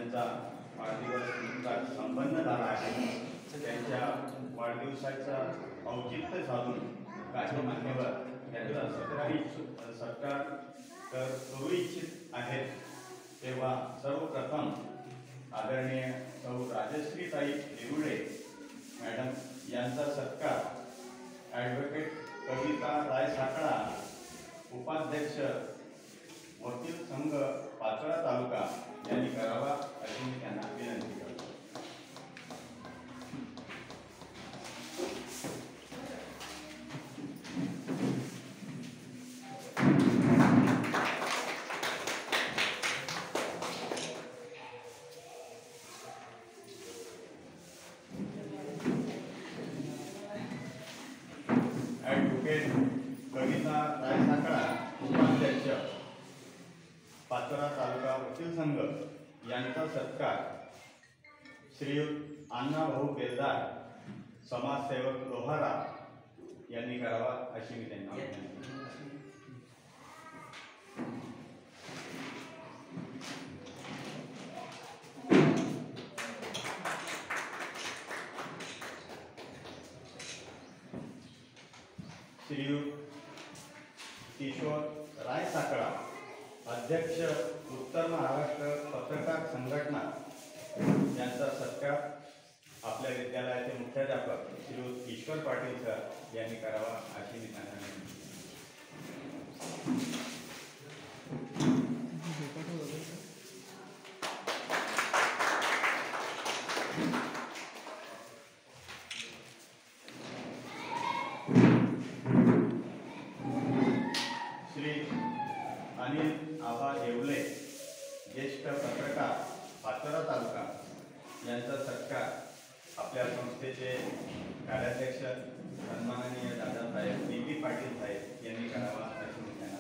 यांचा वाढदिवस नुकताच संपन्न झाला आहे। त्यांच्या वाढदिवसाचा औचित्य साधून काही मान्यवर यांचा सत्कार करू इच्छित आहेत। तेव्हा सर्वप्रथम आदरणीय सौ राजश्रीताई येरुळे मॅडम यांचा सत्कार ॲडव्होकेट कविता राय साकळा, उपाध्यक्ष वकील संघ पाचोरा तालुका यांनी करावा अशी मी त्यांना विनंती करतो। ॲडव्होकेट कविता राय साकळा, उपाध्यक्ष पाचोरा तालुका वकील संघ यांचा सत्कार श्रीयुत अण्णाभाऊ बेलदार, समाजसेवक लोहारा यांनी करावा अशी मी त्यांना विनंती करतो। श्रीयुत किशोर राय साकळा, अध्यक्ष उत्तर महाराष्ट्र पत्रकार संघटना यांचा सत्कार आपल्या विद्यालयाचे मुख्याध्यापक श्रीयुत ईश्वर पाटील सर यांनी करावा अशी मी त्यांना विनंती करतो। श्री अनिल आबा येवले, ज्येष्ठ पत्रकार पाचोरा तालुका यांचा सत्कार आपल्या संस्थेचे कार्याध्यक्ष सन्माननीय दादासाहेब बी पी पाटील साहेब यांनी करावा अशी मी त्यांना